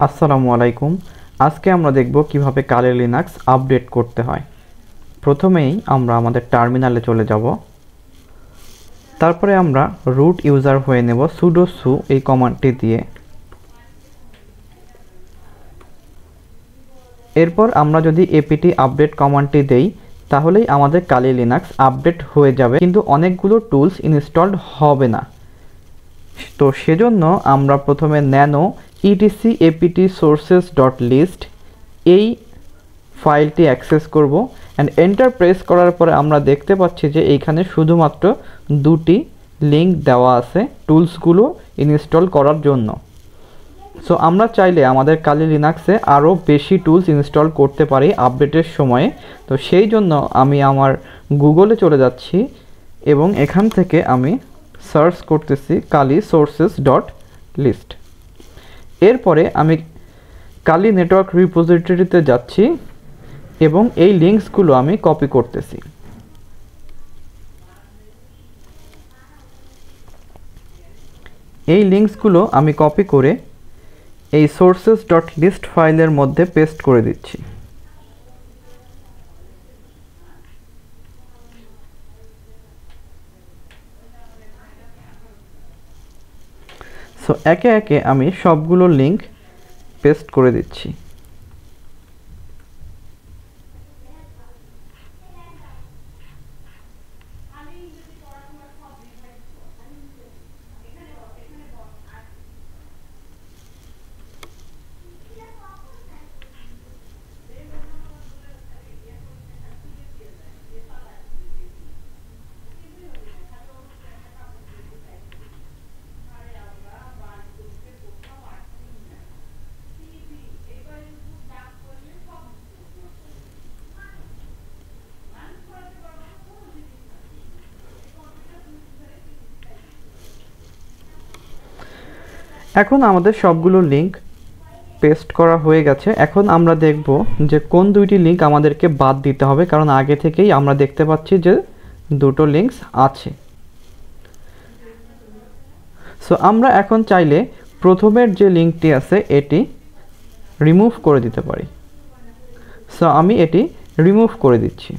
আসসালামু আলাইকুম। আজকে আমরা দেখব কিভাবে কালি লিনাক্স আপডেট করতে হয়। প্রথমেই আমরা আমাদের টার্মিনালে চলে যাব। তারপরে আমরা রুট ইউজার হয়ে নেব sudo su এই কমান্ডটি দিয়ে। এরপর আমরা যদি apt আপডেট কমান্ডটি দেই তাহলেই আমাদের কালি লিনাক্স আপডেট হয়ে যাবে, কিন্তু অনেকগুলো টুলস ইনস্টলড হবে না। তো সেজন্য আমরা প্রথমে nano etc apt sources.list এই ফাইলটি অ্যাক্সেস করব অ্যান্ড এন্টার প্রেস করার পরে আমরা দেখতে পাচ্ছি যে এইখানে শুধুমাত্র দুটি লিংক দেওয়া আছে টুলসগুলো ইনস্টল করার জন্য। সো আমরা চাইলে আমাদের কালি লিনাক্সে আরও বেশি টুলস ইনস্টল করতে পারি আপডেটের সময়ে। তো সেই জন্য আমি আমার গুগলে চলে যাচ্ছি এবং এখান থেকে আমি সার্চ করতেছি কালি sources.list। এরপরে আমি কালি নেটওয়ার্ক রিপোজিটরিতে যাচ্ছি এবং এই লিঙ্কসগুলো আমি কপি করতেছি। এই লিঙ্কসগুলো আমি কপি করে এই sources.list ফাইলের মধ্যে পেস্ট করে দিচ্ছি। সো একে একে আমি সবগুলো লিঙ্ক পেস্ট করে দিচ্ছি। এখন আমাদের সবগুলো লিঙ্ক পেস্ট করা হয়ে গেছে। এখন আমরা দেখব যে কোন দুইটি লিঙ্ক আমাদেরকে বাদ দিতে হবে, কারণ আগে থেকেই আমরা দেখতে পাচ্ছি যে দুটো লিঙ্কস আছে। সো আমরা এখন চাইলে প্রথমের যে লিঙ্কটি আছে এটি রিমুভ করে দিতে পারি। সো আমি এটি রিমুভ করে দিচ্ছি।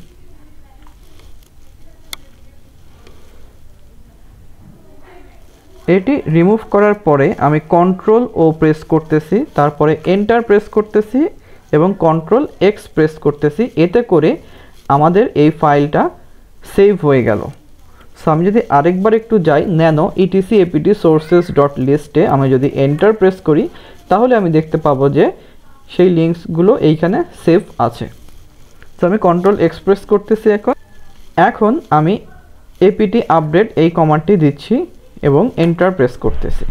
এটি রিমুভ করার পরে আমি কন্ট্রোল ও প্রেস করতেছি, তারপরে এন্টার প্রেস করতেছি এবং কন্ট্রোল এক্স প্রেস করতেছি। এতে করে আমাদের এই ফাইলটা সেভ হয়ে গেল। সো আমি যদি আরেকবার একটু যাই nano etc apt sources.list আমি যদি এন্টার প্রেস করি তাহলে আমি দেখতে পাবো যে সেই লিঙ্কসগুলো এইখানে সেভ আছে। সো আমি কন্ট্রোল এক্স প্রেস করতেছি। এখন আমি apt আপডেট এই কমান্ডটি দিচ্ছি এবং এন্টার প্রেস করতেছি।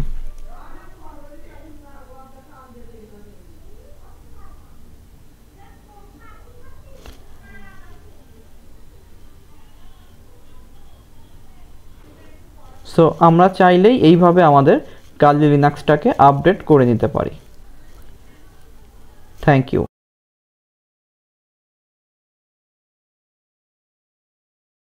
সো আমরা চাইলেই এইভাবে আমাদের কালি লিনাক্সটাকে আপডেট করে নিতে পারি। Thank you.